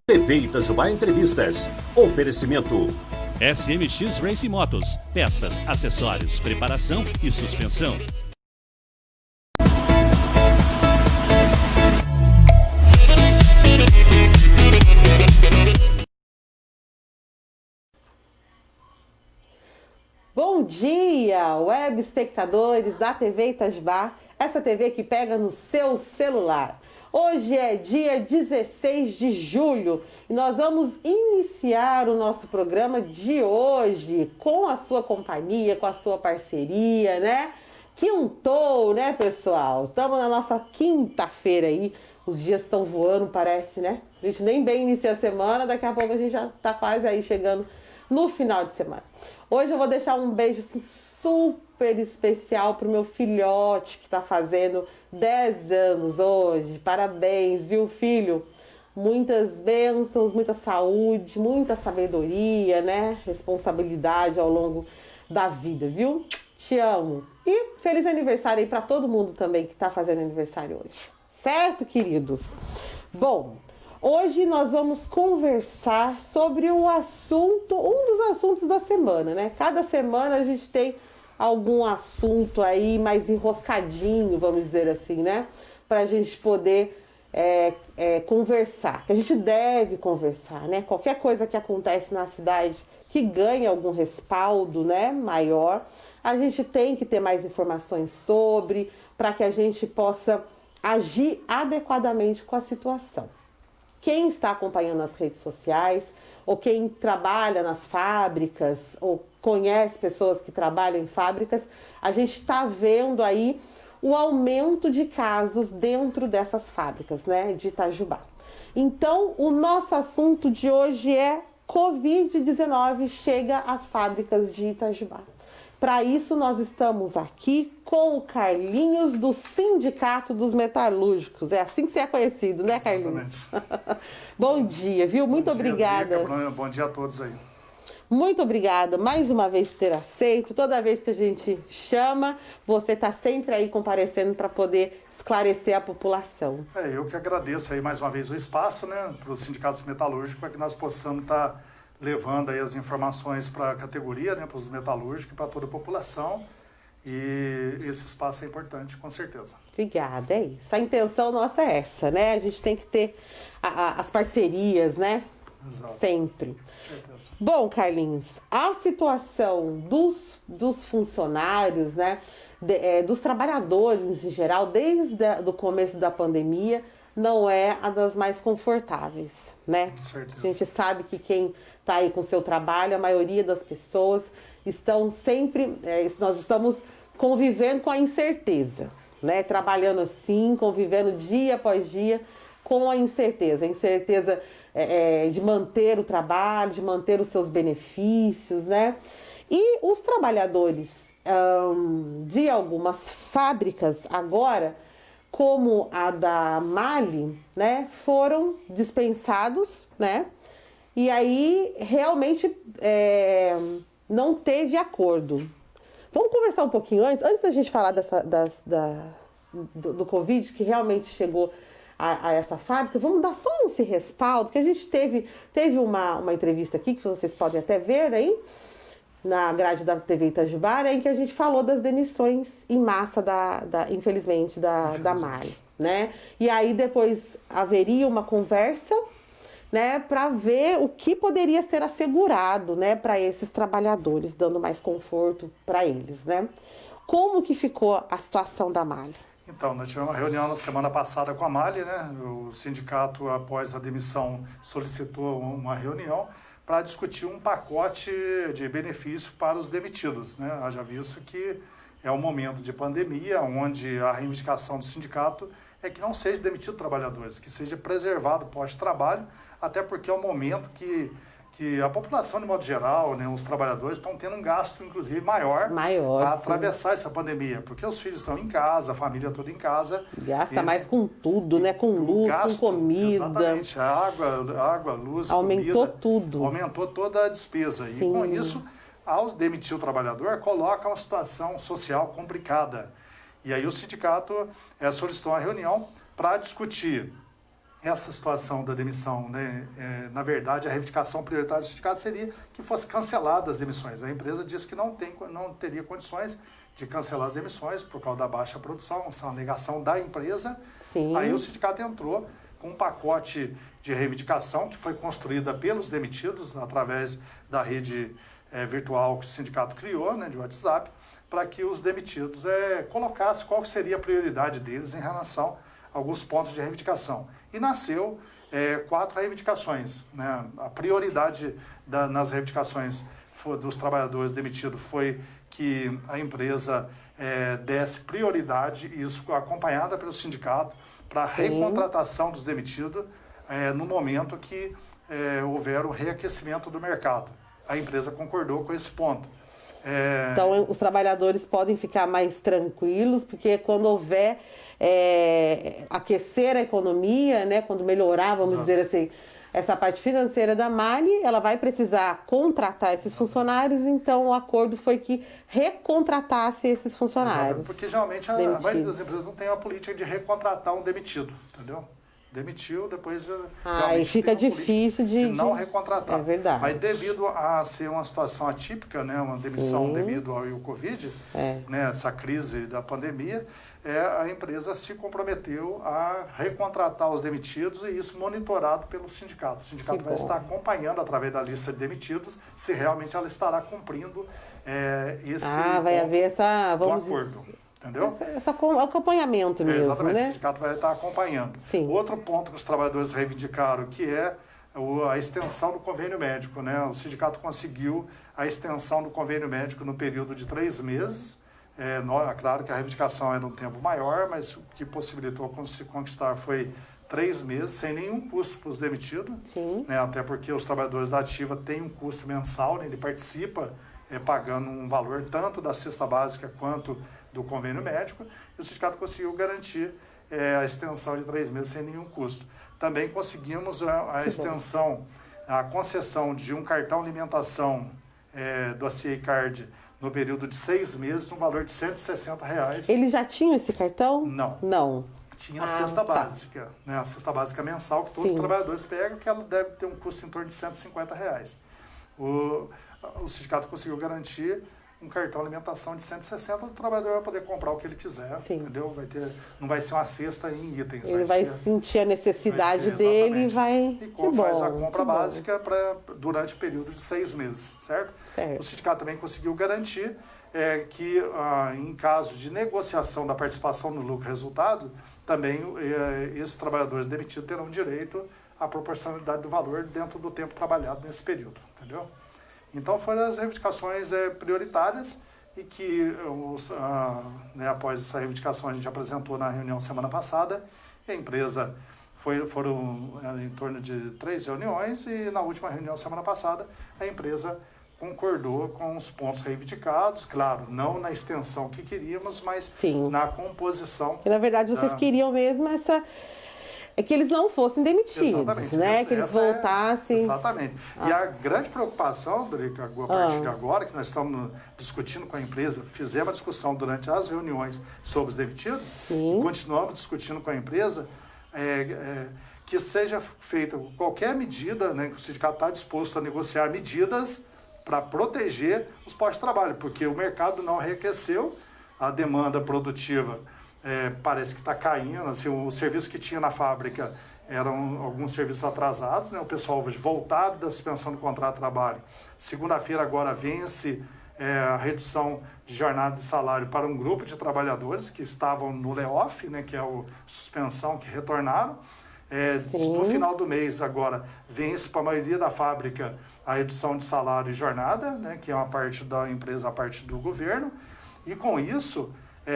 TV Itajubá Entrevistas. Oferecimento. SMX Racing Motos. Peças, acessórios, preparação e suspensão. Bom dia, web espectadores da TV Itajubá, essa TV que pega no seu celular. Hoje é dia 16 de julho e nós vamos iniciar o nosso programa de hoje com a sua companhia, com a sua parceria, né? Quintou, né, pessoal? Estamos na nossa quinta-feira aí, os dias estão voando, parece, né? A gente nem bem inicia a semana, daqui a pouco a gente já tá quase aí chegando no final de semana. Hoje eu vou deixar um beijo assim, super especial pro meu filhote que tá fazendo 10 anos hoje. Parabéns, viu, filho? Muitas bênçãos, muita saúde, muita sabedoria, né? Responsabilidade ao longo da vida, viu? Te amo. E feliz aniversário aí para todo mundo também que tá fazendo aniversário hoje. Certo, queridos? Bom, hoje nós vamos conversar sobre o assunto, um dos assuntos da semana, né? Cada semana a gente tem algum assunto aí mais enroscadinho, vamos dizer assim, né? Pra gente poder conversar, que a gente deve conversar, né? Qualquer coisa que acontece na cidade que ganha algum respaldo, né, maior, a gente tem que ter mais informações sobre, para que a gente possa agir adequadamente com a situação. Quem está acompanhando as redes sociais, ou quem trabalha nas fábricas, ou conhece pessoas que trabalham em fábricas, a gente está vendo aí o aumento de casos dentro dessas fábricas, né, de Itajubá. Então, o nosso assunto de hoje é Covid-19 chega às fábricas de Itajubá. Para isso, nós estamos aqui com o Carlinhos do Sindicato dos Metalúrgicos. É assim que você é conhecido, né, Carlinhos? Exatamente. Bom dia, viu? Muito obrigada. Bom dia a todos aí. Muito obrigada mais uma vez por ter aceito. Toda vez que a gente chama, você está sempre aí comparecendo para poder esclarecer a população. Eu que agradeço aí mais uma vez o espaço, né, para os sindicatos metalúrgicos, para que nós possamos estar levando aí as informações para a categoria, né, para os metalúrgicos e para toda a população. E esse espaço é importante, com certeza. Obrigada, é isso. A intenção nossa é essa, né? A gente tem que ter as parcerias, né? Exato. Sempre. Com certeza. Bom, Carlinhos, a situação dos funcionários, né? Dos trabalhadores em geral, desde o começo da pandemia, não é a das mais confortáveis, né? Com certeza. A gente sabe que quem está aí com o seu trabalho, a maioria das pessoas estão sempre, nós estamos convivendo com a incerteza, né? Trabalhando assim, convivendo dia após dia com a incerteza de manter o trabalho, de manter os seus benefícios, né? E os trabalhadores de algumas fábricas agora, como a da Mali, né, foram dispensados, né? E aí realmente não teve acordo. Vamos conversar um pouquinho antes da gente falar do Covid, que realmente chegou a essa fábrica. Vamos dar só esse respaldo, que a gente teve uma entrevista aqui, que vocês podem até ver aí, na grade da TV Itajubá, em que a gente falou das demissões em massa, infelizmente, da Mali, né? E aí depois haveria uma conversa, né, para ver o que poderia ser assegurado, né, para esses trabalhadores, dando mais conforto para eles, né? Como que ficou a situação da Mali? Então, nós tivemos uma reunião na semana passada com a Mali, né? O sindicato, após a demissão, solicitou uma reunião para discutir um pacote de benefício para os demitidos, né? Haja visto que é um momento de pandemia, onde a reivindicação do sindicato é que não seja demitido trabalhadores, que seja preservado o pós-trabalho, até porque é um momento que a população, de modo geral, né, os trabalhadores estão tendo um gasto, inclusive, maior para atravessar essa pandemia, porque os filhos estão em casa, a família toda em casa. Gasta mais com tudo, né? Com luz, com comida. Exatamente, água, luz, aumentou comida. Tudo. Aumentou toda a despesa. Sim. E com isso, ao demitir o trabalhador, coloca uma situação social complicada. E aí o sindicato solicitou uma reunião para discutir essa situação da demissão, né, na verdade, a reivindicação prioritária do sindicato seria que fosse canceladas as demissões. A empresa disse que não teria condições de cancelar as demissões por causa da baixa produção, essa é uma alegação da empresa. Sim. Aí o sindicato entrou com um pacote de reivindicação que foi construída pelos demitidos através da rede virtual que o sindicato criou, né, de WhatsApp, para que os demitidos colocassem qual seria a prioridade deles em relação a alguns pontos de reivindicação. E nasceu 4 reivindicações. Né? A prioridade nas reivindicações dos trabalhadores demitidos foi que a empresa desse prioridade, isso acompanhada pelo sindicato, para a recontratação dos demitidos no momento que houver o reaquecimento do mercado. A empresa concordou com esse ponto. Então, os trabalhadores podem ficar mais tranquilos, porque quando houver aquecer a economia, né, quando melhorar, vamos Exato. dizer assim, essa parte financeira da Mali, ela vai precisar contratar esses funcionários, então o acordo foi que recontratasse esses funcionários. Exatamente, porque geralmente a maioria das empresas não tem uma política de recontratar um demitido, entendeu? Demitiu, depois e fica difícil de não recontratar. É verdade. Mas devido a ser uma situação atípica, né, uma demissão devido ao Covid, né, essa crise da pandemia, a empresa se comprometeu a recontratar os demitidos e isso monitorado pelo sindicato. O sindicato vai estar acompanhando através da lista de demitidos se realmente ela estará cumprindo esse vai haver essa, vamos acordo. Entendeu? Esse acompanhamento mesmo, exatamente, né? o sindicato vai estar acompanhando. Sim. Outro ponto que os trabalhadores reivindicaram, que é a extensão do convênio médico, né? O sindicato conseguiu a extensão do convênio médico no período de 3 meses. Claro que a reivindicação era um tempo maior, mas o que possibilitou se conquistar foi 3 meses, sem nenhum custo para os demitidos. Sim. Né? Até porque os trabalhadores da ativa têm um custo mensal, né? Ele participa pagando um valor tanto da cesta básica quanto do convênio médico, e o sindicato conseguiu garantir a extensão de 3 meses sem nenhum custo. Também conseguimos a extensão, a concessão de um cartão alimentação do ACA Card no período de 6 meses, no valor de R$160. Eles já tinham esse cartão? Não. Tinha a cesta tá. básica, né? A cesta básica mensal que todos os trabalhadores pegam, que ela deve ter um custo em torno de R$150. O sindicato conseguiu garantir um cartão alimentação de 160, o trabalhador vai poder comprar o que ele quiser, entendeu? Não vai ser uma cesta em itens. Ele vai sentir a necessidade dele e vai... faz a compra básica durante o período de 6 meses, certo? O sindicato também conseguiu garantir que, em caso de negociação da participação no lucro resultado, também esses trabalhadores demitidos terão direito à proporcionalidade do valor dentro do tempo trabalhado nesse período, entendeu? Então foram as reivindicações prioritárias e que após essa reivindicação a gente apresentou na reunião semana passada e a empresa foram em torno de 3 reuniões e na última reunião semana passada a empresa concordou com os pontos reivindicados, claro, não na extensão que queríamos, mas na composição. Que na verdade vocês queriam mesmo que eles não fossem demitidos, né? Que eles voltassem. Exatamente. E a grande preocupação, Drica, a partir de agora, que nós estamos discutindo com a empresa, fizemos a discussão durante as reuniões sobre os demitidos, e continuamos discutindo com a empresa, que seja feita qualquer medida, né, que o sindicato está disposto a negociar medidas para proteger os postos de trabalho, porque o mercado não arrefeceu, a demanda produtiva parece que está caindo, assim, o serviço que tinha na fábrica eram alguns serviços atrasados, né? O pessoal voltado da suspensão do contrato de trabalho. Segunda-feira agora vence a redução de jornada de salário para um grupo de trabalhadores que estavam no layoff, né? Que é a suspensão, que retornaram. No final do mês agora vence para a maioria da fábrica a redução de salário e jornada, né? Que é uma parte da empresa, a parte do governo. E com isso...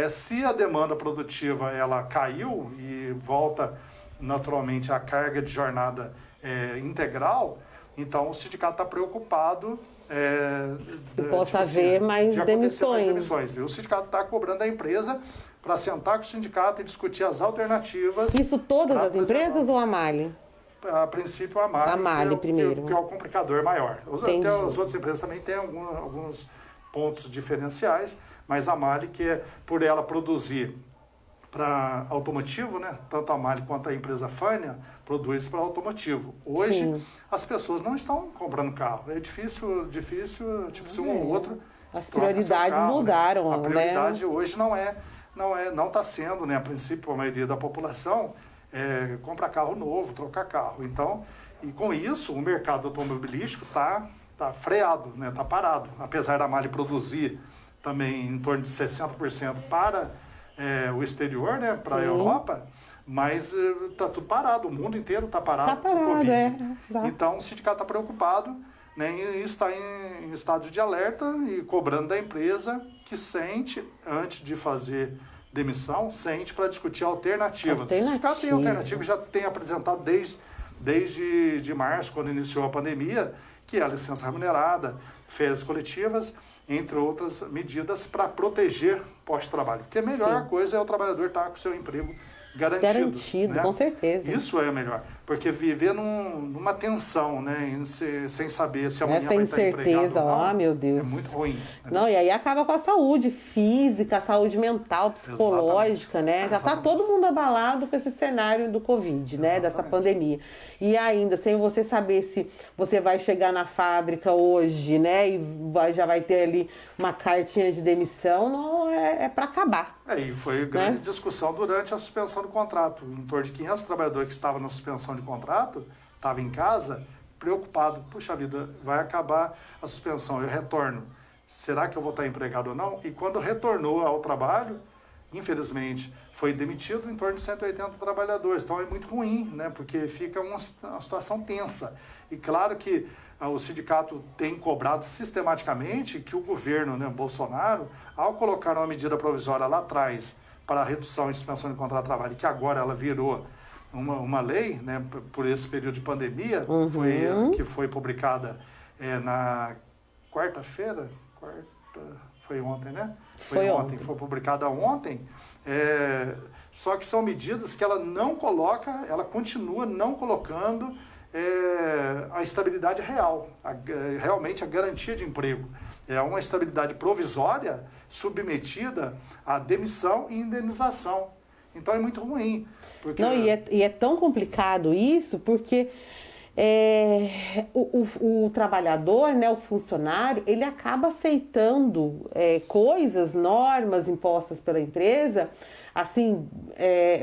se a demanda produtiva ela caiu e volta naturalmente a carga de jornada integral, então o sindicato está preocupado que possa haver mais demissões. E o sindicato está cobrando da empresa para sentar com o sindicato e discutir as alternativas. Isso todas as empresas ou a Mali? A princípio a Mali. A Mali primeiro. Que é o complicador maior. Até as outras empresas também têm alguns pontos diferenciais, mas a Mali, que por ela produzir para automotivo, né? Tanto a Mali quanto a empresa Fânia produz para automotivo. Hoje, Sim. as pessoas não estão comprando carro. É difícil, tipo, se um ou outro As troca seu prioridades carro, mudaram, né? A né? prioridade hoje não está sendo, né? A princípio, a maioria da população compra carro novo, trocar carro. Então, e com isso, o mercado automobilístico está freado, né? Está parado. Apesar da Mali produzir também em torno de 60% para o exterior, né? Para a Sim. Europa, mas está tudo parado. O mundo inteiro está parado, Tá parado, com Covid. exato. Então, o sindicato está preocupado, né, e está em estado de alerta e cobrando da empresa que sente, antes de fazer demissão, sente para discutir alternativas. O sindicato tem alternativa, já tem apresentado desde de março, quando iniciou a pandemia, que é a licença remunerada, férias coletivas, entre outras medidas para proteger pós-trabalho. Porque a melhor coisa é o trabalhador estar com o seu emprego garantido, né? Com certeza. Isso é melhor, porque viver numa tensão, né, sem saber se amanhã vai estar empregado incerteza, ou não, meu Deus. é muito ruim. Né? Não, e aí acaba com a saúde física, a saúde mental, psicológica, né? Já está todo mundo abalado com esse cenário do Covid, né? Dessa pandemia. E ainda, sem você saber se você vai chegar na fábrica hoje, né? E já vai ter ali uma cartinha de demissão, não é para acabar. E foi grande discussão durante a suspensão do contrato. Em torno de 500 trabalhadores que estavam na suspensão de contrato, estavam em casa, preocupado. Puxa vida, vai acabar a suspensão, eu retorno. Será que eu vou estar empregado ou não? E quando retornou ao trabalho, infelizmente, foi demitido em torno de 180 trabalhadores. Então é muito ruim, né? Porque fica uma situação tensa. E claro que o sindicato tem cobrado sistematicamente que o governo, né, Bolsonaro, ao colocar uma medida provisória lá atrás para a redução e suspensão de contrato de trabalho, que agora ela virou uma lei, né, por esse período de pandemia, que foi publicada na quarta-feira, foi ontem, né? Foi ontem, foi publicada ontem. Só que são medidas que ela não coloca, ela continua não colocando a estabilidade real, realmente a garantia de emprego. É uma estabilidade provisória submetida à demissão e indenização. Então é muito ruim. Porque... Não, e é tão complicado isso, porque o trabalhador, né, o funcionário, ele acaba aceitando coisas, normas impostas pela empresa, assim,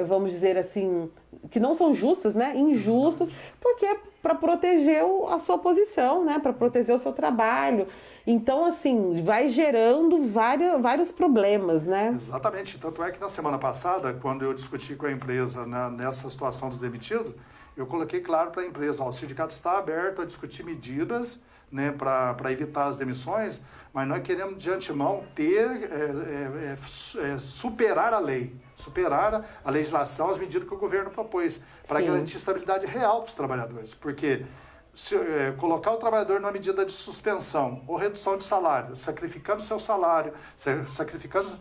vamos dizer assim, que não são justas, né, injustas, porque é para proteger a sua posição, né, para proteger o seu trabalho. Então, assim, vai gerando vários problemas, né? Exatamente. Tanto é que na semana passada, quando eu discuti com a empresa nessa situação dos demitidos, eu coloquei claro para a empresa, o sindicato está aberto a discutir medidas, né, para evitar as demissões, mas nós queremos de antemão superar a lei, superar a legislação, as medidas que o governo propôs, para garantir estabilidade real para os trabalhadores. Porque se colocar o trabalhador numa medida de suspensão ou redução de salário, sacrificando seu salário, sacrificando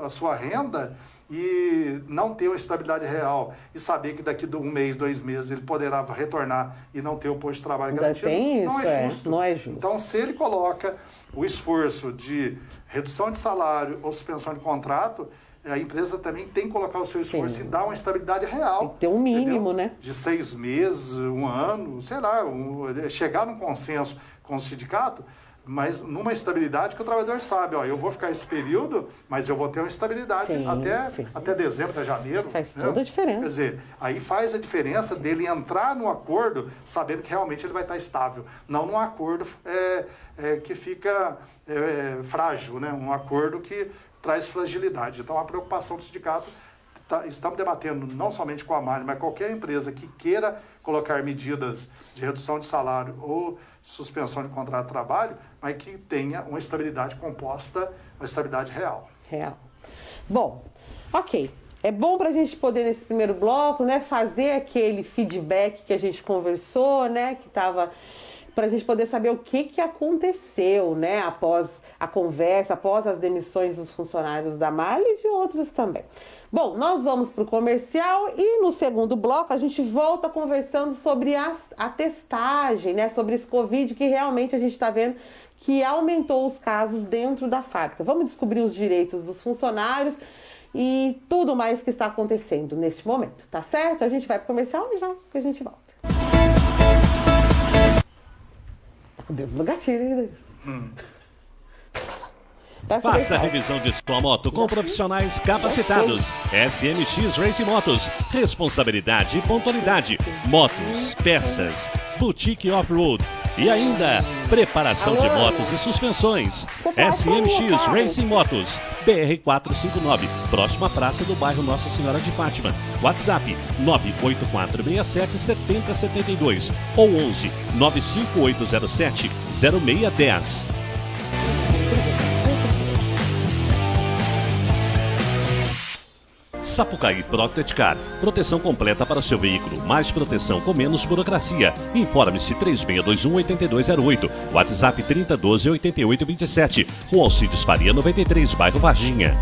a sua renda e não ter uma estabilidade real e saber que daqui de 1 mês, 2 meses ele poderá retornar e não ter o posto de trabalho garantido, não é justo. Não é justo. Então, se ele coloca o esforço de redução de salário ou suspensão de contrato, a empresa também tem que colocar o seu esforço e dar uma estabilidade real. Tem que ter um mínimo, né? De 6 meses, 1 ano, sei lá, chegar num consenso com o sindicato, mas numa estabilidade que o trabalhador sabe, eu vou ficar esse período, mas eu vou ter uma estabilidade até dezembro, até janeiro. Faz toda a diferença. Quer dizer, aí faz a diferença dele entrar no acordo sabendo que realmente ele vai estar estável, não num acordo que fica frágil, né? Um acordo que traz fragilidade. Então, a preocupação do sindicato, estamos debatendo não somente com a Mali, mas qualquer empresa que queira colocar medidas de redução de salário ou suspensão de contrato de trabalho, mas que tenha uma estabilidade composta, uma estabilidade real. Bom, ok. É bom para a gente poder, nesse primeiro bloco, né, fazer aquele feedback que a gente conversou, né, que estava... para a gente poder saber o que aconteceu, né, após a conversa, após as demissões dos funcionários da Mali e de outros também. Bom, nós vamos para o comercial e no segundo bloco a gente volta conversando sobre a testagem, né, sobre esse Covid que realmente a gente está vendo que aumentou os casos dentro da fábrica. Vamos descobrir os direitos dos funcionários e tudo mais que está acontecendo neste momento, tá certo? A gente vai pro comercial e já que a gente volta. Tá com o dedo no gatilho, hein? Faça a revisão de sua moto com profissionais capacitados. SMX Racing Motos. Responsabilidade e pontualidade. Motos, peças, boutique off-road e ainda preparação de motos e suspensões. SMX Racing Motos. BR-459, próxima praça do bairro Nossa Senhora de Fátima. WhatsApp 984677072 ou 11 95807 0610. Sapucaí Proteccar. Proteção completa para o seu veículo. Mais proteção com menos burocracia. Informe-se 3621-8208. WhatsApp 3012-8827. Rua Alcides Faria 93, bairro Varginha.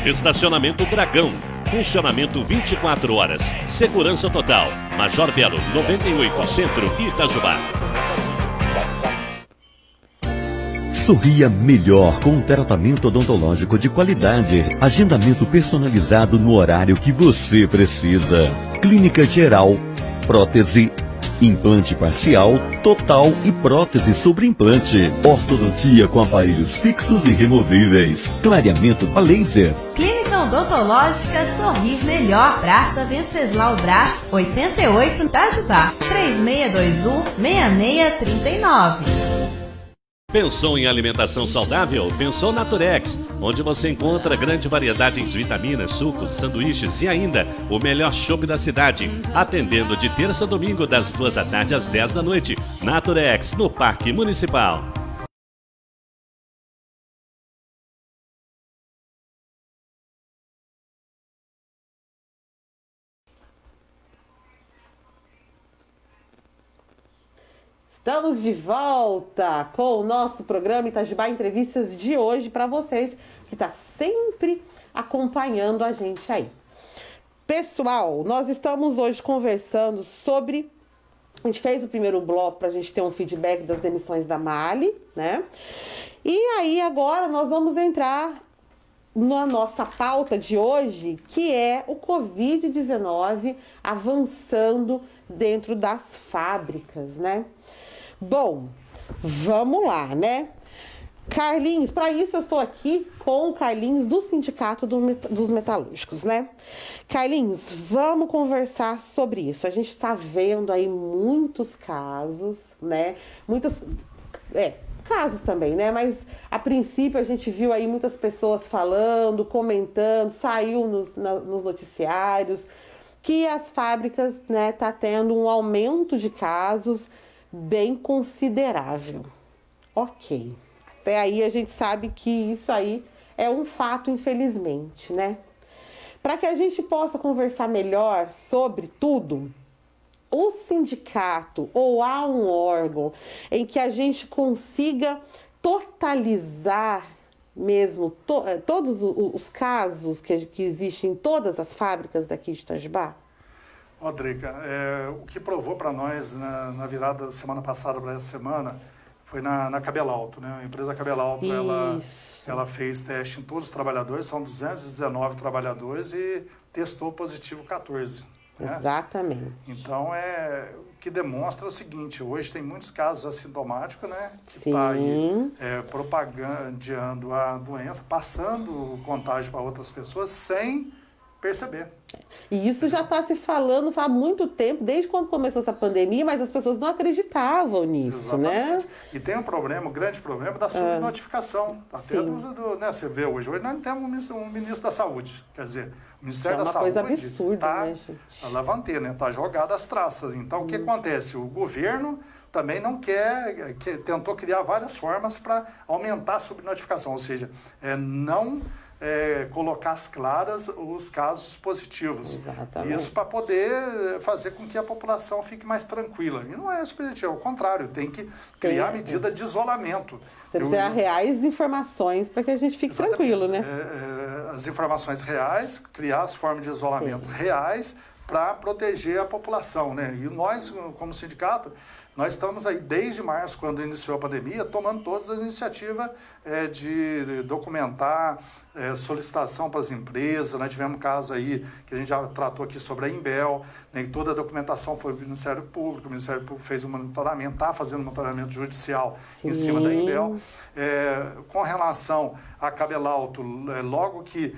Estacionamento Dragão. Funcionamento 24 horas. Segurança total. Major Belo 98, Centro, Itajubá. Sorria melhor com um tratamento odontológico de qualidade. Agendamento personalizado no horário que você precisa. Clínica geral, prótese, implante parcial, total e prótese sobre implante. Ortodontia com aparelhos fixos e removíveis. Clareamento a laser. Clínica Odontológica Sorrir Melhor. Praça Venceslau Brás, 88, Itajubá. 3621-6639. Pensou em alimentação saudável? Pensou Naturex, onde você encontra grande variedade em vitaminas, sucos, sanduíches e ainda o melhor chopp da cidade. Atendendo de terça a domingo, das 2 da tarde às 10 da noite. Naturex, no Parque Municipal. Estamos de volta com o nosso programa Itajubá Entrevistas de hoje para vocês que está sempre acompanhando a gente aí. Pessoal, nós estamos hoje conversando sobre... A gente fez o primeiro bloco para a gente ter um feedback das demissões da Mali, né? E aí agora nós vamos entrar na nossa pauta de hoje, que é o Covid-19 avançando dentro das fábricas, né? Bom, vamos lá, né? Carlinhos, para isso eu estou aqui com o Carlinhos do Sindicato dos Metalúrgicos, né? Carlinhos, vamos conversar sobre isso. A gente está vendo aí muitos casos, né? Casos também, né? Mas a princípio a gente viu aí muitas pessoas falando, comentando, saiu nos noticiários que as fábricas, né, tá tendo um aumento de casos bem considerável. Ok. Até aí a gente sabe que isso aí é um fato, infelizmente, né? Para que a gente possa conversar melhor sobre tudo, o sindicato ou há um órgão em que a gente consiga totalizar mesmo todos os casos que existem em todas as fábricas daqui de Itajubá? Rodriga, o que provou para nós na virada da semana passada para essa semana foi na Cabelalto, né? A empresa Cabelalto, ela fez teste em todos os trabalhadores, são 219 trabalhadores e testou positivo 14. Né? Exatamente. Então, o que demonstra o seguinte, hoje tem muitos casos assintomáticos, né? Que está aí propagandeando a doença, passando o contágio para outras pessoas sem perceber. E isso já está se falando há muito tempo, desde quando começou essa pandemia, mas as pessoas não acreditavam nisso, Exatamente. né? E tem um grande problema da subnotificação. Até você vê hoje nós não temos um ministro da Saúde. Quer dizer, o Ministério da Saúde está a lavanteira, né? Está jogado as traças. Então, o que acontece? O governo também não tentou criar várias formas para aumentar a subnotificação, ou seja, não colocar às claras os casos positivos. Exatamente. Isso para poder fazer com que a população fique mais tranquila. E não é esse o objetivo, ao contrário, tem que criar medida de isolamento. Você tem reais informações para que a gente fique tranquilo, né? As informações reais, criar as formas de isolamento reais para proteger a população, né? E nós, como sindicato, Nós estamos aí desde março, quando iniciou a pandemia, tomando todas as iniciativas de documentar solicitação para as empresas. Nós tivemos um caso aí que a gente já tratou aqui sobre a Imbel, né, e toda a documentação foi para o Ministério Público. O Ministério Público fez um monitoramento, está fazendo um monitoramento judicial em cima da Imbel. Com relação a Cabelalto, logo que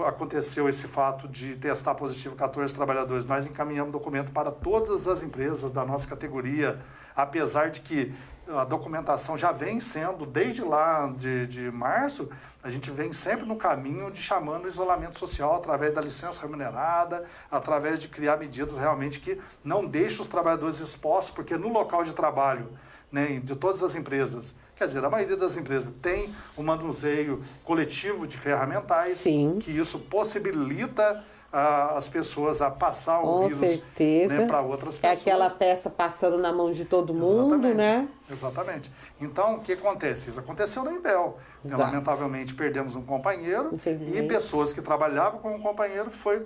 aconteceu esse fato de testar positivo 14 trabalhadores, nós encaminhamos documento para todas as empresas da nossa categoria, apesar de que a documentação já vem sendo, desde lá de março, a gente vem sempre no caminho de chamando o isolamento social através da licença remunerada, através de criar medidas realmente que não deixem os trabalhadores expostos, porque no local de trabalho, né, de todas as empresas, quer dizer, a maioria das empresas tem um manuseio coletivo de ferramentais, Sim. que isso possibilita as pessoas a passar o Com vírus, certeza. né, para outras pessoas. É aquela peça passando na mão de todo mundo, Exatamente. né? Exatamente. Então, o que acontece? Isso aconteceu na Imbel. Exato. Lamentavelmente, perdemos um companheiro e pessoas que trabalhavam com um companheiro foi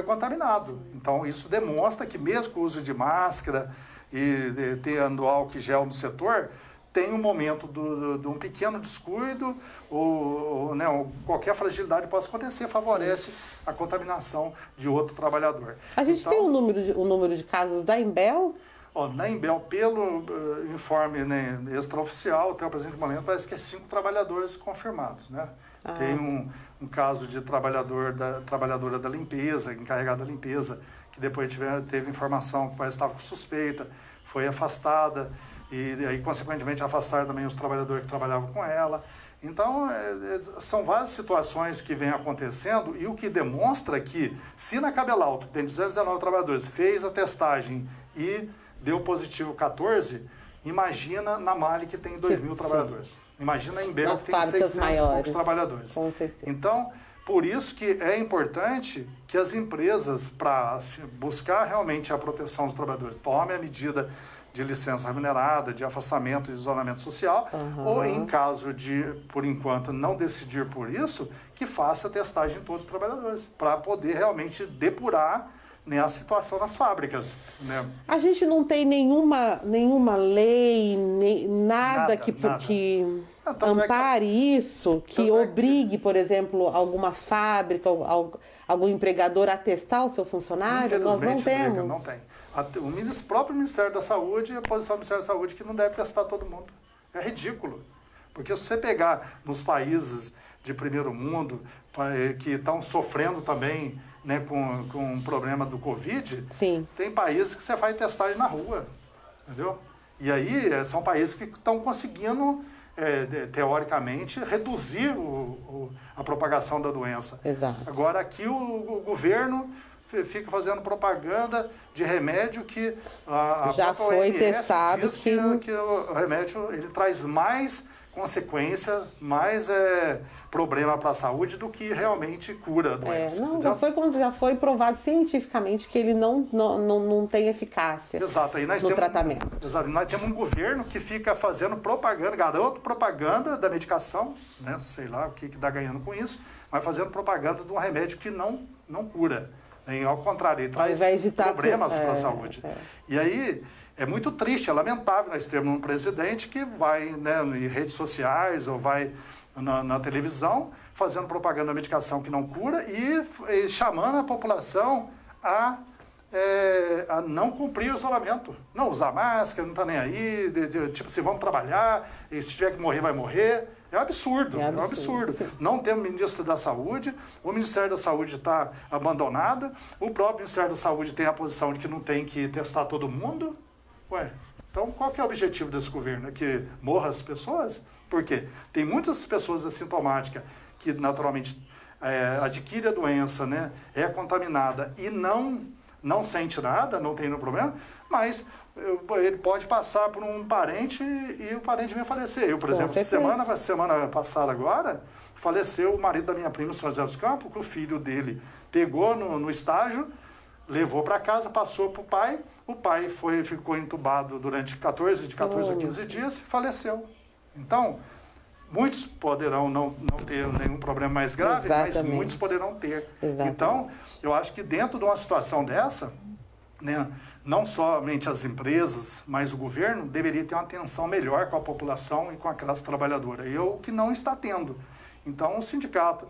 contaminado. Então, isso demonstra que mesmo com o uso de máscara e tendo álcool e gel no setor, tem um momento de um pequeno descuido ou qualquer fragilidade possa acontecer, favorece a contaminação de outro trabalhador. A gente tem o número de casos da Imbel? Na Imbel, pelo informe, né, extraoficial, até o presente momento, parece que é 5 trabalhadores confirmados, né? Tem um caso de trabalhadora da limpeza, encarregada da limpeza, que depois teve informação que parece que estava com suspeita, foi afastada, e aí, consequentemente, afastaram também os trabalhadores que trabalhavam com ela. Então, são várias situações que vêm acontecendo, e o que demonstra que, se na Cabelalto, que tem 219 trabalhadores, fez a testagem e deu positivo 14, imagina na Mali, que tem 2.000 trabalhadores. Imagina em Imbel, que tem 600 e poucos trabalhadores. Com certeza. Então, por isso que é importante que as empresas, para buscar realmente a proteção dos trabalhadores, tomem a medida de licença remunerada, de afastamento e de isolamento social, ou em caso de, por enquanto, não decidir por isso, que faça a testagem em todos os trabalhadores, para poder realmente depurar, né, a situação nas fábricas. Né? A gente não tem nenhuma lei, nada que ampare isso, que obrigue, por exemplo, alguma fábrica, algum empregador a testar o seu funcionário? Nós não temos. Não tem. O próprio Ministério da Saúde, a posição do Ministério da Saúde, que não deve testar todo mundo. É ridículo. Porque se você pegar nos países de primeiro mundo, que estão sofrendo também, né, com o problema do Covid, Sim. Tem países que você faz testagem na rua. Entendeu? E aí são países que estão conseguindo, teoricamente, reduzir a propagação da doença. Exato. Agora, aqui o governo fica fazendo propaganda de remédio que já foi testado diz que o remédio ele traz mais consequência, mais problema para a saúde do que realmente cura a doença. Já foi provado cientificamente que ele não tem eficácia. Exato. Aí nós no tratamento. Exato. Nós temos um governo que fica fazendo propaganda, garoto propaganda da medicação, né? Sei lá o que dá ganhando com isso, mas fazendo propaganda de um remédio que não cura. Ao contrário, ele traz problemas para a saúde. E aí, é muito triste, é lamentável nós termos um presidente que vai, né, em redes sociais ou vai na televisão fazendo propaganda da medicação que não cura e chamando a população a não cumprir o isolamento. Não usar máscara, não está nem aí, tipo assim, vamos trabalhar, e se tiver que morrer, vai morrer. É um absurdo, é um absurdo. Não temos ministro da Saúde, o Ministério da Saúde está abandonado, o próprio Ministério da Saúde tem a posição de que não tem que testar todo mundo. Então qual que é o objetivo desse governo? É que morra as pessoas? Por quê? Tem muitas pessoas assintomáticas que naturalmente adquirem a doença, né, é contaminada e não sente nada, não tem nenhum problema, mas ele pode passar por um parente e o parente vem falecer. Eu, por exemplo, semana passada agora, faleceu o marido da minha prima, o São José dos Campos, que o filho dele pegou no estágio, levou para casa, passou para o pai ficou entubado durante 14 ou 15 dias e faleceu. Então, muitos poderão não ter nenhum problema mais grave, mas muitos poderão ter. Exatamente. Então, eu acho que dentro de uma situação dessa, né, não somente as empresas, mas o governo deveria ter uma atenção melhor com a população e com a classe trabalhadora. E é o que não está tendo. Então, o sindicato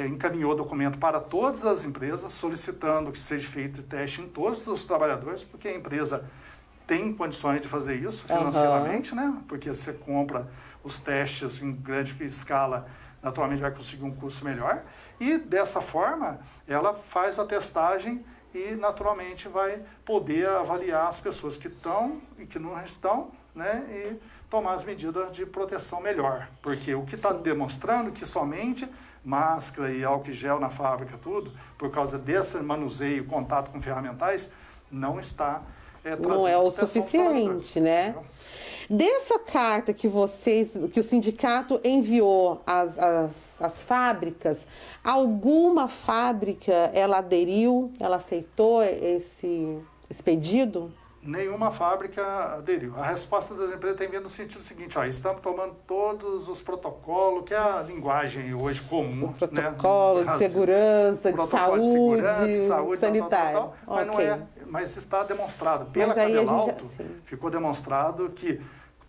encaminhou documento para todas as empresas, solicitando que seja feito teste em todos os trabalhadores, porque a empresa tem condições de fazer isso financeiramente, né? Porque você compra os testes em grande escala, naturalmente vai conseguir um custo melhor. E, dessa forma, ela faz a testagem e, naturalmente, vai poder avaliar as pessoas que estão e que não estão, né? E tomar as medidas de proteção melhor. Porque o que está demonstrando que somente máscara e álcool gel na fábrica, tudo, por causa desse manuseio, contato com ferramentais, não está não é o suficiente, né? Dessa carta que o sindicato enviou às fábricas, alguma fábrica ela aderiu, ela aceitou esse pedido? Nenhuma fábrica aderiu. A resposta das empresas tem vindo no sentido seguinte, estamos tomando todos os protocolos, que é a linguagem hoje comum. Protocolo, né, de segurança, de saúde, sanitário. Mas está demonstrado pela Cabelauto, ficou demonstrado que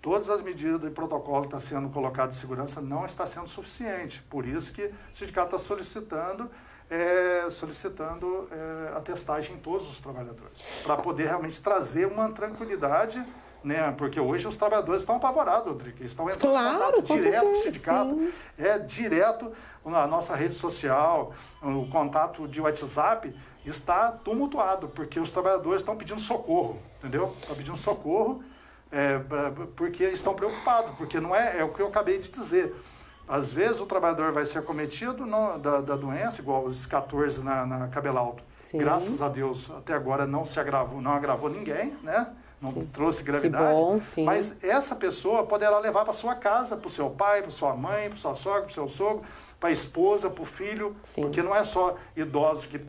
todas as medidas e protocolo que está sendo colocado de segurança não está sendo suficiente. Por isso que o sindicato está solicitando a testagem em todos os trabalhadores, para poder realmente trazer uma tranquilidade, né? Porque hoje os trabalhadores estão apavorados, Rodrigo, eles estão entrando em contato direto com o sindicato, direto na nossa rede social, o contato de WhatsApp está tumultuado, porque os trabalhadores estão pedindo socorro, entendeu? Estão pedindo socorro porque estão preocupados, porque não é o que eu acabei de dizer. Às vezes o trabalhador vai ser acometido da doença, igual os 14 na Cabelauto. Sim. Graças a Deus, até agora não agravou ninguém, né? Não trouxe gravidade. Bom, mas essa pessoa poderá levar para sua casa, para o seu pai, para sua mãe, para sua sogra, para o seu sogro, para a esposa, para o filho, porque não é só idoso que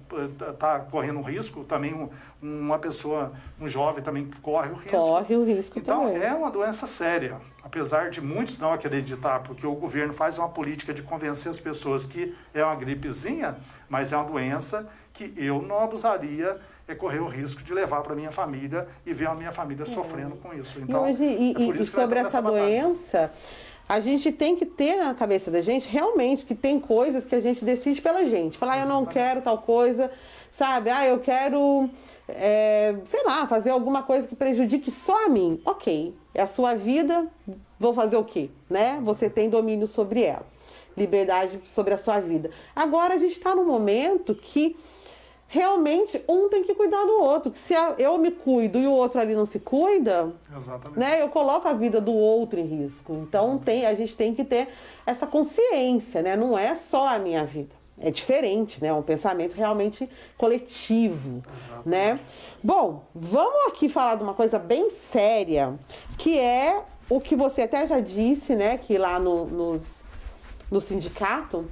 está correndo risco, também uma pessoa, um jovem também corre o risco. Corre o risco então, também. É uma doença séria, apesar de muitos não acreditar, porque o governo faz uma política de convencer as pessoas que é uma gripezinha, mas é uma doença que eu não abusaria correr o risco de levar para minha família e ver a minha família sofrendo com isso. Então, e sobre essa doença, a gente tem que ter na cabeça da gente realmente que tem coisas que a gente decide pela gente. Falar, eu não quero tal coisa, sabe? Eu quero, sei lá, fazer alguma coisa que prejudique só a mim. Ok, é a sua vida, vou fazer o quê? Né? Você tem domínio sobre ela, liberdade sobre a sua vida. Agora a gente está num momento que realmente um tem que cuidar do outro. Se eu me cuido e o outro ali não se cuida, né, eu coloco a vida do outro em risco. Então a gente tem que ter essa consciência, né? Não é só a minha vida. É diferente, né? É um pensamento realmente coletivo, né? Bom, vamos aqui falar de uma coisa bem séria, que é o que você até já disse, né? Que lá no sindicato,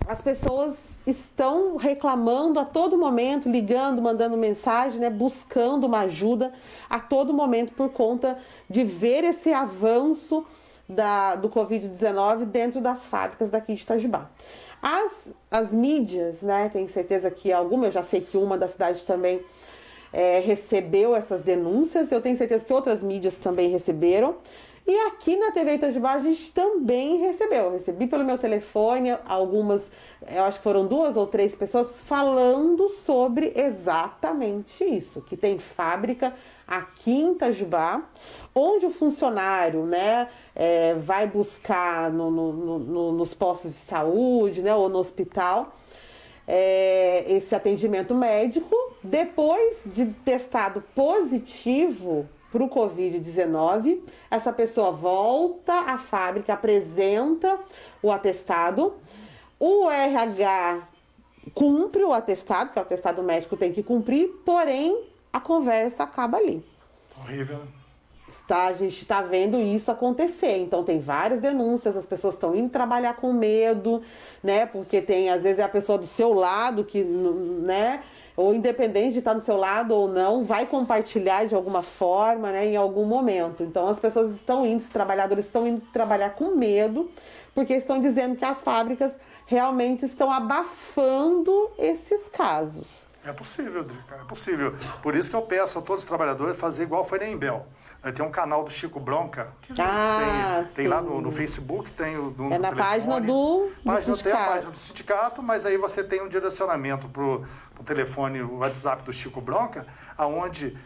as pessoas estão reclamando a todo momento, ligando, mandando mensagem, né, buscando uma ajuda a todo momento por conta de ver esse avanço do Covid-19 dentro das fábricas daqui de Itajubá. As mídias, né, tenho certeza que alguma, eu já sei que uma da cidade também recebeu essas denúncias, eu tenho certeza que outras mídias também receberam. E aqui na TV Itajubá a gente também recebeu. Eu recebi pelo meu telefone algumas, eu acho que foram 2 ou 3 pessoas falando sobre exatamente isso. Que tem fábrica aqui em onde o funcionário, né, vai buscar nos postos de saúde, né, ou no hospital, esse atendimento médico. Depois de testado positivo para o Covid-19, essa pessoa volta à fábrica, apresenta o atestado, o RH cumpre o atestado, que o atestado médico tem que cumprir, porém a conversa acaba ali. Horrível, né? A gente está vendo isso acontecer, então tem várias denúncias, as pessoas estão indo trabalhar com medo, né, porque tem, às vezes é a pessoa do seu lado que, né, ou independente de estar do seu lado ou não, vai compartilhar de alguma forma, né, em algum momento. Então as pessoas estão indo, os trabalhadores estão indo trabalhar com medo, porque estão dizendo que as fábricas realmente estão abafando esses casos. É possível, Drica, é possível. Por isso que eu peço a todos os trabalhadores fazer igual foi na Embel. Tem um canal do Chico Bronca, que tem lá no Facebook, tem o no na telefone. página do sindicato. Tem a página do sindicato, mas aí você tem um direcionamento para o telefone, o WhatsApp do Chico Bronca, onde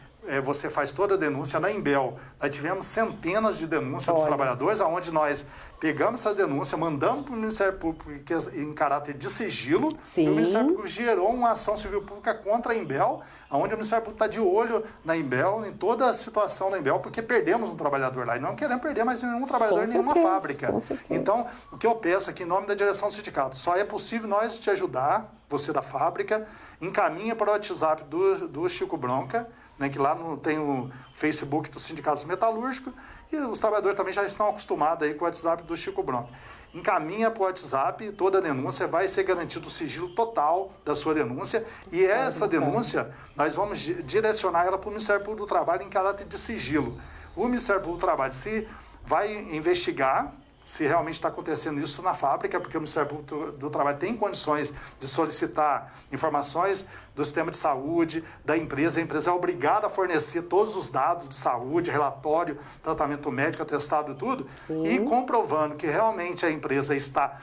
você faz toda a denúncia na Embel. Nós tivemos centenas de denúncias dos trabalhadores, onde nós pegamos essa denúncia, mandamos para o Ministério Público em caráter de sigilo, e o Ministério Público gerou uma ação civil pública contra a Embel, onde o Ministério Público está de olho na Embel, em toda a situação da Embel, porque perdemos um trabalhador lá, e não queremos perder mais nenhum trabalhador em nenhuma fábrica. Então, o que eu peço aqui em nome da direção do sindicato, só é possível nós te ajudar, você da fábrica, encaminha para o WhatsApp do Chico Bronca, né, que lá tem o Facebook dos sindicatos metalúrgicos, e os trabalhadores também já estão acostumados aí com o WhatsApp do Chico Bronca. Encaminha para o WhatsApp, toda a denúncia, vai ser garantido o sigilo total da sua denúncia, e essa denúncia, nós vamos direcionar ela para o Ministério Público do Trabalho em caráter de sigilo. O Ministério Público do Trabalho, se vai investigar se realmente está acontecendo isso na fábrica, porque o Ministério Público do Trabalho tem condições de solicitar informações do sistema de saúde da empresa. A empresa é obrigada a fornecer todos os dados de saúde, relatório, tratamento médico, atestado e tudo, e comprovando que realmente a empresa está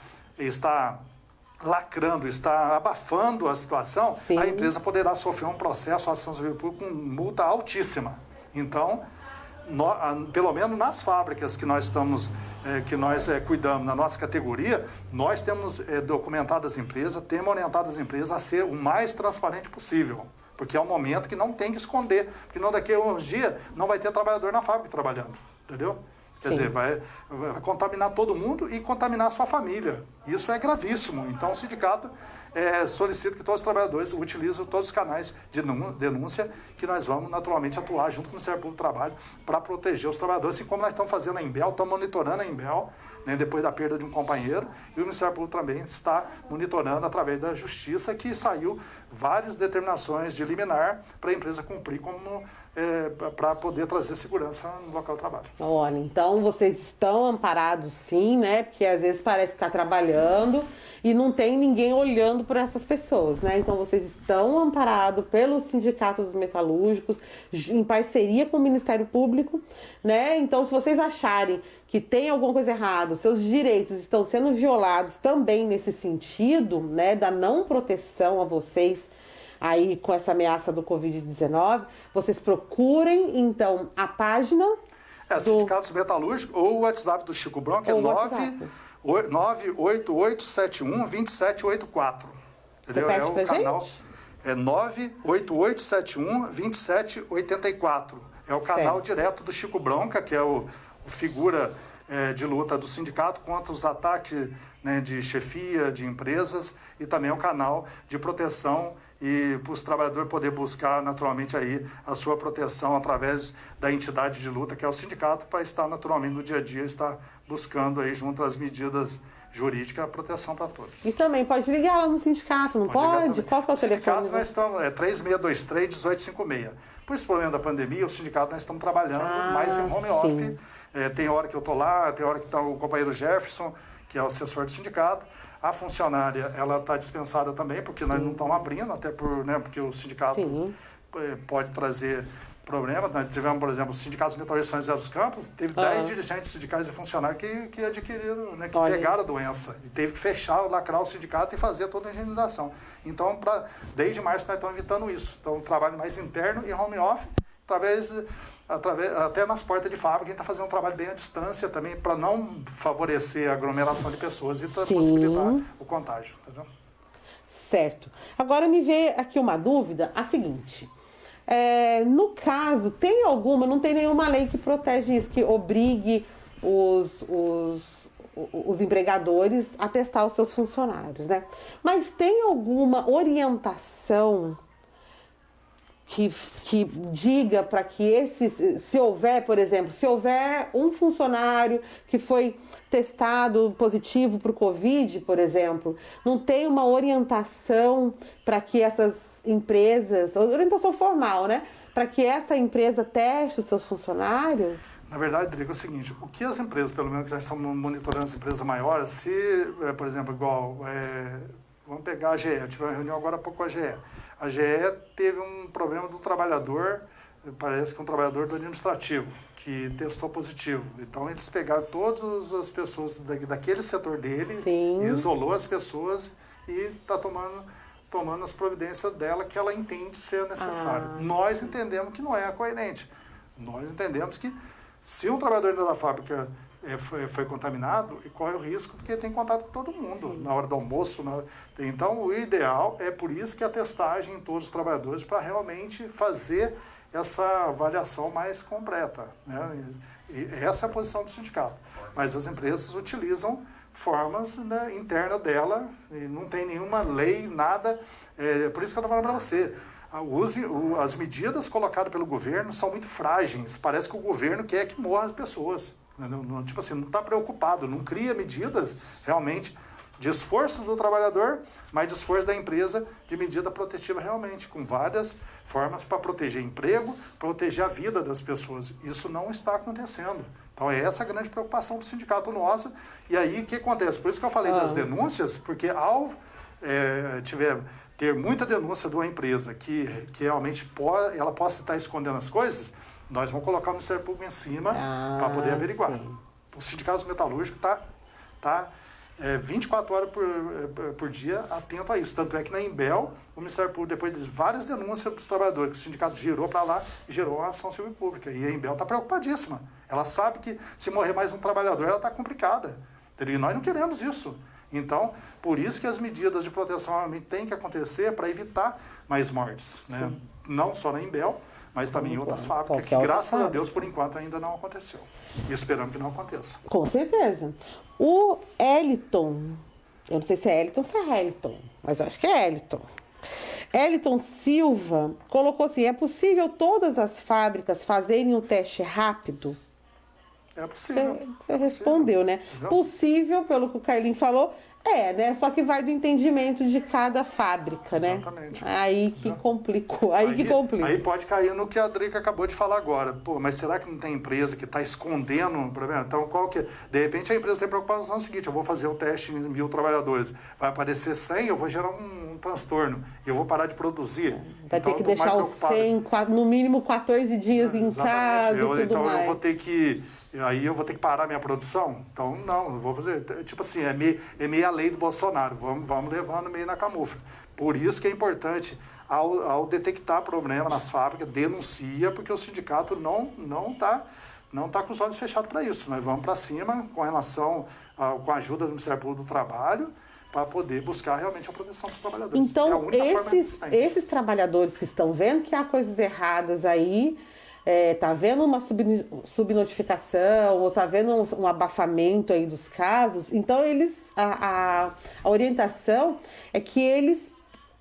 lacrando, está abafando a situação, a empresa poderá sofrer um processo, uma ação civil pública com multa altíssima. Então, pelo menos nas fábricas que nós estamos, cuidamos na nossa categoria, nós temos documentado as empresas, temos orientado as empresas a ser o mais transparente possível, porque é um momento que não tem que esconder, porque não daqui a uns dias não vai ter trabalhador na fábrica trabalhando, entendeu? Quer dizer, vai contaminar todo mundo e contaminar a sua família. Isso é gravíssimo. Então, o sindicato solicita que todos os trabalhadores utilizem todos os canais de denúncia, que nós vamos naturalmente atuar junto com o Ministério Público do Trabalho para proteger os trabalhadores, assim como nós estamos fazendo a Embel, estamos monitorando a Embel, né, depois da perda de um companheiro, e o Ministério Público também está monitorando através da Justiça, que saiu várias determinações de liminar para a empresa cumprir para poder trazer segurança no local de trabalho. Olha, então vocês estão amparados sim, né? Porque às vezes parece que está trabalhando e não tem ninguém olhando por essas pessoas, né? Então vocês estão amparados pelos sindicatos dos metalúrgicos, em parceria com o Ministério Público, né? Então, se vocês acharem que tem alguma coisa errada, seus direitos estão sendo violados também nesse sentido, né? Da não proteção a vocês aí com essa ameaça do Covid-19, vocês procurem, então, a página Sindicatos Metalúrgicos ou o WhatsApp do Chico Bronca, é 98871-2784. Entendeu? Repete o canal. Gente? É 98871-2784. É o canal direto do Chico Bronca, que é o figura de luta do sindicato contra os ataques, né, de chefia, de empresas, e também é o canal de proteção e para os trabalhadores poder buscar naturalmente aí a sua proteção através da entidade de luta, que é o sindicato, para estar naturalmente no dia a dia, estar buscando aí junto às medidas jurídicas a proteção para todos. E também pode ligar lá no sindicato, não pode? Qual que é o telefone? O sindicato nós estamos, 3623-1856. Por esse problema da pandemia, o sindicato nós estamos trabalhando mais em home office. Tem hora que eu estou lá, tem hora que está o companheiro Jefferson, que é o assessor do sindicato. A funcionária, ela está dispensada também, porque nós não estamos abrindo, até porque o sindicato pode trazer problemas. Nós tivemos, por exemplo, os sindicatos metalúrgicos São José dos Campos, teve 10 dirigentes sindicais e funcionários que adquiriram, né, que pegaram a doença. E teve que fechar, lacrar o sindicato e fazer toda a higienização. Então, desde março, nós estamos evitando isso. Então, um trabalho mais interno e home office, até nas portas de fábrica, a gente está fazendo um trabalho bem à distância também, para não favorecer a aglomeração de pessoas e possibilitar o contágio. Entendeu? Certo. Agora me veio aqui uma dúvida, a seguinte. No caso, tem alguma, não tem nenhuma lei que protege isso, que obrigue os empregadores a testar os seus funcionários, né? Mas tem alguma orientação que diga para que se houver, por exemplo, se houver um funcionário que foi testado positivo para o Covid, por exemplo, não tem uma orientação para que essas empresas, orientação formal, né? Para que essa empresa teste os seus funcionários? Na verdade, Drica, é o seguinte, o que as empresas, pelo menos que já estão monitorando as empresas maiores, se, por exemplo, igual Vamos pegar a GE, tive uma reunião agora há pouco com a GE. A GE teve um problema do trabalhador, parece que um trabalhador do administrativo, que testou positivo. Então, eles pegaram todas as pessoas daquele setor dele, isolou as pessoas e está tomando as providências dela que ela entende ser necessário. Nós entendemos que não é coerente. Nós entendemos que se um trabalhador da fábrica foi contaminado, corre o risco porque tem contato com todo mundo na hora do almoço. Então, o ideal é por isso que a testagem em todos os trabalhadores para realmente fazer essa avaliação mais completa, né? E essa é a posição do sindicato. Mas as empresas utilizam formas, né, internas dela, e não tem nenhuma lei, nada. Por isso que eu estou falando para você. As medidas colocadas pelo governo são muito frágeis. Parece que o governo quer que morram as pessoas. Tipo assim, não está preocupado, não cria medidas realmente de esforço do trabalhador, mas de esforço da empresa de medida protetiva realmente, com várias formas para proteger emprego, proteger a vida das pessoas. Isso não está acontecendo. Então, é essa a grande preocupação do sindicato nosso. E aí, o que acontece? Por isso que eu falei das denúncias, porque ao ter muita denúncia de uma empresa que realmente ela possa estar escondendo as coisas, nós vamos colocar o Ministério Público em cima para poder averiguar. Sim. O Sindicato Metalúrgico está 24 horas por dia atento a isso. Tanto é que na Imbel, o Ministério Público, depois de várias denúncias dos trabalhadores, que o sindicato girou para lá e gerou uma ação civil pública. E a Imbel está preocupadíssima. Ela sabe que se morrer mais um trabalhador, ela está complicada. E nós não queremos isso. Então, por isso que as medidas de proteção realmente têm que acontecer para evitar mais mortes. Né? Não só na Imbel, mas também em outras fábricas, que graças a Deus, por enquanto, ainda não aconteceu. E esperamos que não aconteça. Com certeza. O Eliton, eu não sei se é Eliton ou se é Eliton, mas eu acho que é Eliton. Eliton Silva colocou assim, é possível todas as fábricas fazerem o teste rápido? É possível. Você respondeu, né? Entendeu? Possível, pelo que o Carlinhos falou, né? Só que vai do entendimento de cada fábrica, né? Exatamente. Aí que complicou. Aí Aí pode cair no que a Drica acabou de falar agora. Pô, mas será que não tem empresa que está escondendo o problema? Então, de repente a empresa tem preocupação seguinte, eu vou fazer o teste em 1.000 trabalhadores, vai aparecer 100, eu vou gerar um transtorno, e eu vou parar de produzir. Vai ter que deixar os 100, no mínimo 14 dias em casa e tudo então mais. Eu vou ter que... Aí eu vou ter que parar minha produção? Então, não vou fazer. Tipo assim, é meio a lei do Bolsonaro. Vamos levando meio na camufla. Por isso que é importante, ao detectar problema nas fábricas, denuncia, porque o sindicato não tá com os olhos fechados para isso. Nós vamos para cima com relação, com a ajuda do Ministério Público do Trabalho, para poder buscar realmente a proteção dos trabalhadores. Então, é a única forma existente. Esses trabalhadores que estão vendo que há coisas erradas aí, tá vendo uma subnotificação ou tá vendo um abafamento aí dos casos, então a orientação é que eles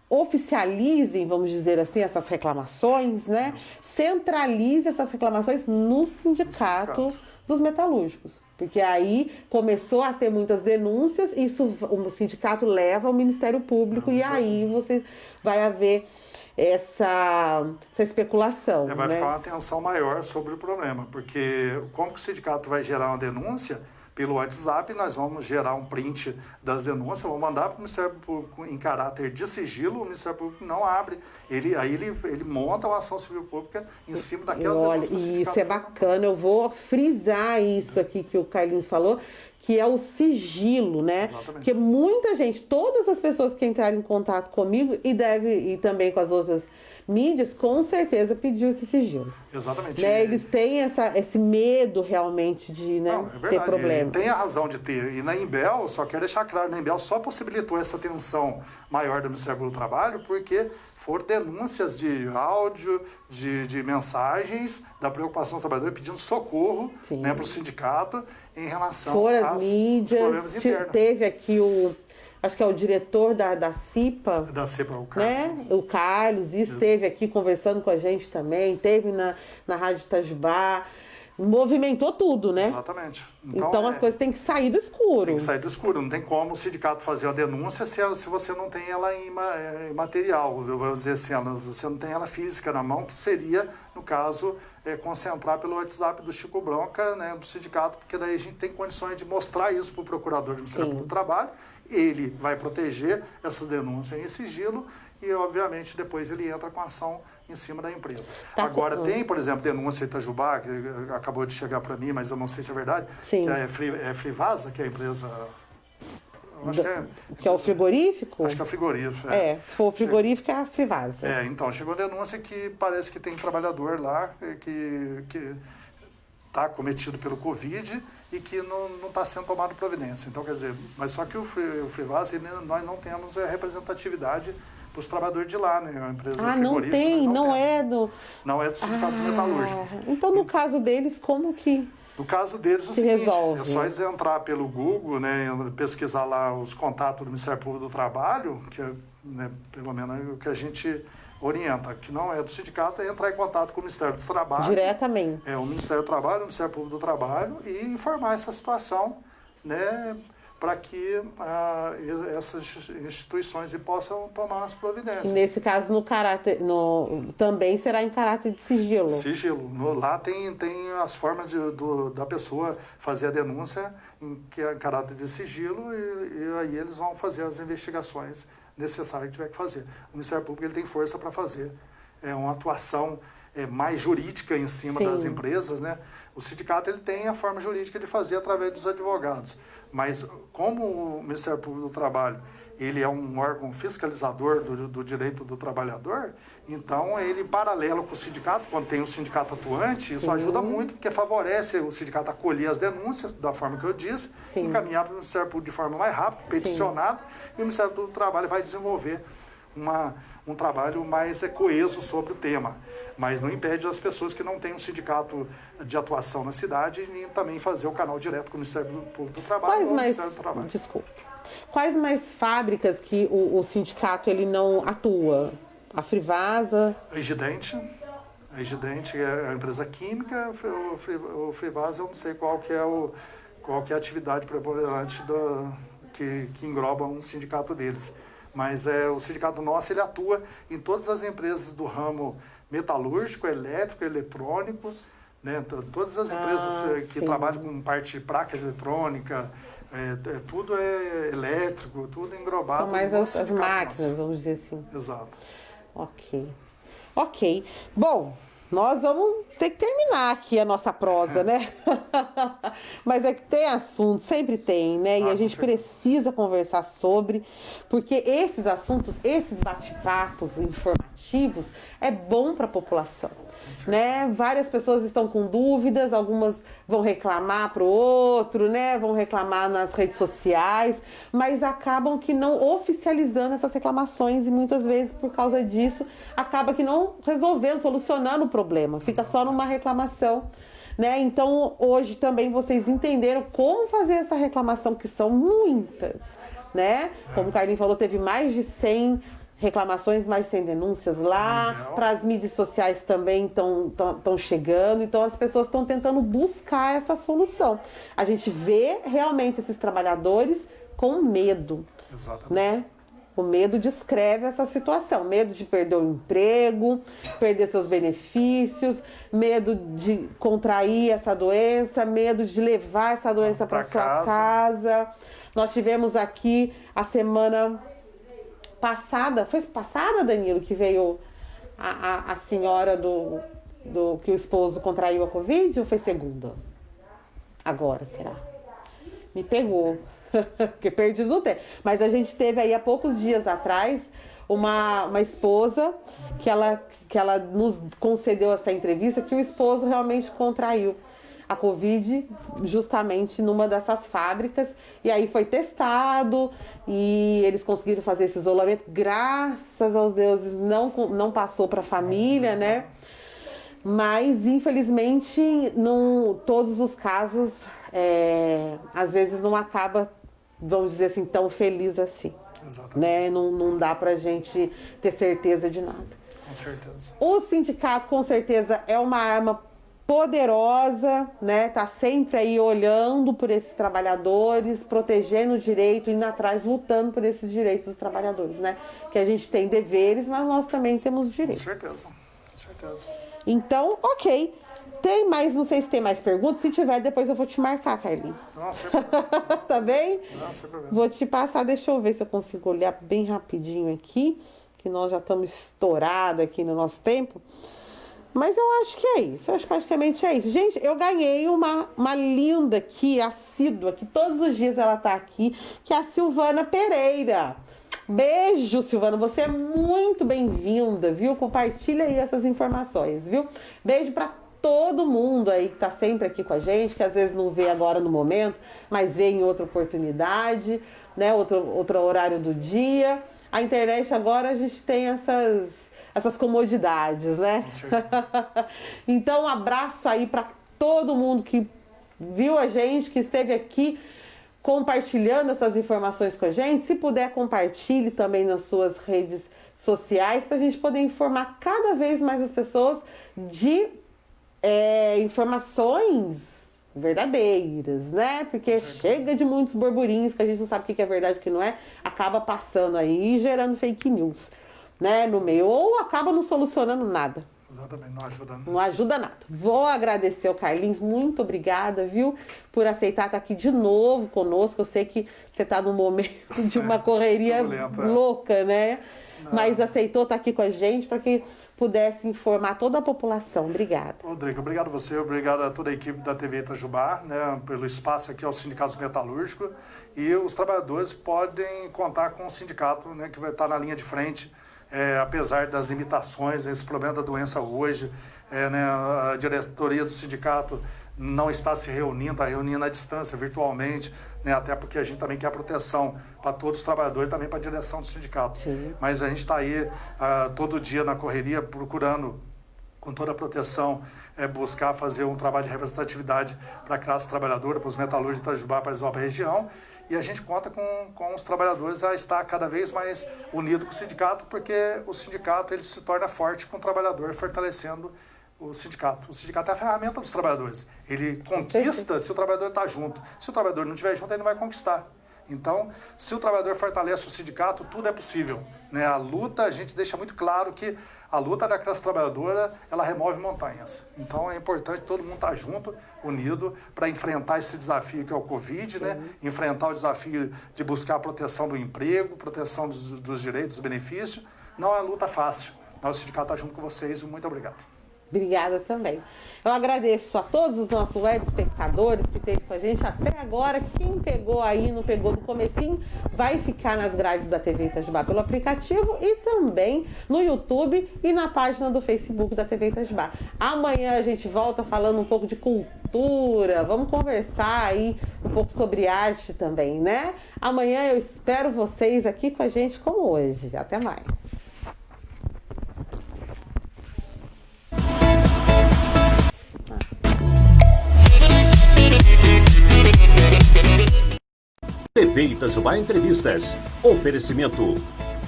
oficializem, vamos dizer assim, essas reclamações, né? Centralize essas reclamações no sindicato dos metalúrgicos. Porque aí começou a ter muitas denúncias, o sindicato leva ao Ministério Público e aí você vai haver essa especulação. Vai ficar uma atenção maior sobre o problema, porque como que o sindicato vai gerar uma denúncia? Pelo WhatsApp, nós vamos gerar um print das denúncias, vamos mandar para o Ministério Público em caráter de sigilo, o Ministério Público não abre, ele monta uma ação civil pública em cima daquelas denúncias que o sindicato isso é bacana, eu vou frisar isso aqui que o Carlinhos falou, que é o sigilo, né? Exatamente. Porque muita gente, todas as pessoas que entraram em contato comigo e também com as outras mídias, com certeza pediu esse sigilo. Exatamente. Né? Eles têm esse medo realmente de ter problema. Tem a razão de ter. E na Imbel, só quero deixar claro, na Imbel só possibilitou essa atenção maior do Ministério do Trabalho porque foram denúncias de áudio, de mensagens da preocupação do trabalhador pedindo socorro, né, para o sindicato em relação aos problemas internos. Teve aqui acho que é o diretor da CIPA. Da CIPA, o Carlos. Né? O Carlos, esteve aqui conversando com a gente também, esteve na Rádio Itajubá. movimentou tudo, né? Exatamente. Então as coisas têm que sair do escuro. Tem que sair do escuro. Não tem como o sindicato fazer a denúncia se você não tem ela em material. Eu vou dizer assim, você não tem ela física na mão, que seria, no caso, concentrar pelo WhatsApp do Chico Bronca, né, do sindicato, porque daí a gente tem condições de mostrar isso para o procurador do Ministério do Trabalho. Ele vai proteger essas denúncias em sigilo e, obviamente, depois ele entra com a ação em cima da empresa. Agora, tem, por exemplo, denúncia em Itajubá, que acabou de chegar para mim, mas eu não sei se é verdade, Sim. que é Frivasa, que é a empresa... Acho que é o frigorífico? Acho que é o frigorífico. Se for o frigorífico, é a Frivasa. Então, chegou denúncia que parece que tem trabalhador lá que está cometido pelo Covid e que não está sendo tomado providência. Então, quer dizer, mas só que o Frivasa, nós não temos representatividade para os trabalhadores de lá, né? É uma empresa frigorífica. Não é do... Não é do sindicato metalúrgicos. Então, no caso deles, como que... No caso deles, o se seguinte, resolve? É só eles entrar pelo Google, né, pesquisar lá os contatos do Ministério Público do Trabalho, que é, né, pelo menos o que a gente orienta, que não é do sindicato, é entrar em contato com o Ministério do Trabalho. Diretamente. O Ministério do Trabalho, o Ministério Público do Trabalho, e informar essa situação, né, para que essas instituições possam tomar as providências. Nesse caso, também será em caráter de sigilo. Sigilo. Lá tem as formas da pessoa fazer a denúncia em caráter de sigilo e aí eles vão fazer as investigações necessárias que tiver que fazer. O Ministério Público ele tem força para fazer uma atuação mais jurídica em cima das empresas, né? O sindicato ele tem a forma jurídica de fazer através dos advogados, mas como o Ministério Público do Trabalho ele é um órgão fiscalizador do direito do trabalhador, então ele, paralelo com o sindicato, quando tem um sindicato atuante, isso ajuda muito, porque favorece o sindicato a acolher as denúncias, da forma que eu disse, encaminhar para o Ministério Público de forma mais rápida, peticionado, e o Ministério Público do Trabalho vai desenvolver um trabalho mais coeso sobre o tema. Mas não impede as pessoas que não têm um sindicato de atuação na cidade e também fazer o canal direto com o Ministério Público do Trabalho ou o Ministério do Trabalho. Desculpa. Quais mais fábricas que o sindicato ele não atua? A Frivasa? A Egidente é a empresa química, o Frivasa eu não sei qual que é a atividade preponderante que engloba um sindicato deles. Mas o sindicato nosso ele atua em todas as empresas do ramo metalúrgico, elétrico, eletrônico, né? Todas as empresas que trabalham com parte de placa eletrônica, tudo é elétrico, tudo englobado. São mais as máquinas, vamos dizer assim. Exato. Ok. Bom, nós vamos ter que terminar aqui a nossa prosa, né? Mas é que tem assunto, sempre tem, né? E a gente precisa conversar sobre, porque esses assuntos, esses bate-papos informativos, é bom para a população, né? Várias pessoas estão com dúvidas, algumas vão reclamar para o outro, né? Vão reclamar nas redes sociais, mas acabam que não oficializando essas reclamações e muitas vezes por causa disso acaba que não resolvendo, solucionando o problema, fica só numa reclamação, né? Então hoje também vocês entenderam como fazer essa reclamação, que são muitas, né? Como o Carlinhos falou, teve mais de 100 reclamações, mais de 100 denúncias lá, para as mídias sociais também estão chegando, então as pessoas estão tentando buscar essa solução. A gente vê realmente esses trabalhadores com medo, né? O medo descreve essa situação, medo de perder o emprego, perder seus benefícios, medo de contrair essa doença, medo de levar essa doença para sua casa. Nós tivemos aqui a semana passada, foi passada, Danilo, que veio a senhora do que o esposo contraiu a Covid, ou foi segunda? Agora, será? Me pegou, porque perdido não tem. Mas a gente teve aí há poucos dias atrás uma esposa que ela nos concedeu essa entrevista, que o esposo realmente contraiu a Covid justamente numa dessas fábricas, e aí foi testado e eles conseguiram fazer esse isolamento, graças aos deuses não passou para a família, né? Mas infelizmente todos os casos às vezes não acaba, vamos dizer assim, tão feliz assim. Exatamente. Né? Não dá pra gente ter certeza de nada. Com certeza. O sindicato com certeza é uma arma poderosa, né? Tá sempre aí olhando por esses trabalhadores, protegendo o direito, indo atrás, lutando por esses direitos dos trabalhadores, né? Que a gente tem deveres, mas nós também temos direitos. Com certeza, com certeza. Então, ok. Tem mais, não sei se tem mais perguntas. Se tiver, depois eu vou te marcar, Carlinhos. Não, sem problema. Tá bem? Não, sem problema. Vou te passar, deixa eu ver se eu consigo olhar bem rapidinho aqui, que nós já estamos estourados aqui no nosso tempo. Mas eu acho que é isso, eu acho que praticamente é isso. Gente, eu ganhei uma linda aqui, assídua, que todos os dias ela tá aqui, que é a Silvana Pereira. Beijo, Silvana, você é muito bem-vinda, viu? Compartilha aí essas informações, viu? Beijo pra todo mundo aí que tá sempre aqui com a gente, que às vezes não vê agora no momento, mas vê em outra oportunidade, né? Outro horário do dia. A internet agora a gente tem essas comodidades, né? Então, um abraço aí para todo mundo que viu a gente, que esteve aqui compartilhando essas informações com a gente. Se puder, compartilhe também nas suas redes sociais para a gente poder informar cada vez mais as pessoas de informações verdadeiras, né? Porque chega de muitos burburinhos que a gente não sabe o que é verdade e o que não é, acaba passando aí e gerando fake news, né, no meio, ou acaba não solucionando nada. Exatamente, não ajuda. Não ajuda nada. Vou agradecer ao Carlinhos, muito obrigada, viu, por aceitar estar aqui de novo conosco. Eu sei que você está num momento de uma correria louca, né? Não. Mas aceitou estar aqui com a gente para que pudesse informar toda a população. Obrigada. Rodrigo, obrigado a você, obrigado a toda a equipe da TV Itajubá, né, pelo espaço aqui ao Sindicato Metalúrgico. E os trabalhadores podem contar com o sindicato, né, que vai estar na linha de frente. Apesar das limitações, esse problema da doença hoje, né, a diretoria do sindicato não está se reunindo, está reunindo à distância, virtualmente, né, até porque a gente também quer proteção para todos os trabalhadores, também para a direção do sindicato. Sim. Mas a gente está aí todo dia na correria, procurando, com toda a proteção, buscar fazer um trabalho de representatividade para a classe trabalhadora, para os metalúrgicos de Itajubá, para a região. E a gente conta com os trabalhadores a estar cada vez mais unido com o sindicato, porque o sindicato ele se torna forte com o trabalhador, fortalecendo o sindicato. O sindicato é a ferramenta dos trabalhadores. Ele conquista se o trabalhador está junto. Se o trabalhador não estiver junto, ele não vai conquistar. Então, se o trabalhador fortalece o sindicato, tudo é possível, né? A luta, a gente deixa muito claro que a luta da classe trabalhadora, ela remove montanhas. Então, é importante todo mundo estar junto, unido, para enfrentar esse desafio que é o Covid, né? Enfrentar o desafio de buscar a proteção do emprego, proteção dos direitos, dos benefícios. Não é uma luta fácil, mas o sindicato está junto com vocês e muito obrigado. Obrigada também. Eu agradeço a todos os nossos web espectadores que esteve com a gente até agora. Quem pegou aí, não pegou do comecinho, vai ficar nas grades da TV Itajubá pelo aplicativo e também no YouTube e na página do Facebook da TV Itajubá. Amanhã a gente volta falando um pouco de cultura, vamos conversar aí um pouco sobre arte também, né? Amanhã eu espero vocês aqui com a gente como hoje. Até mais. TV Itajubá Entrevistas. Oferecimento.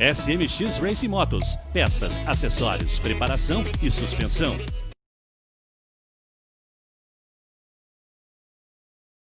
SMX Racing Motos. Peças, acessórios, preparação e suspensão.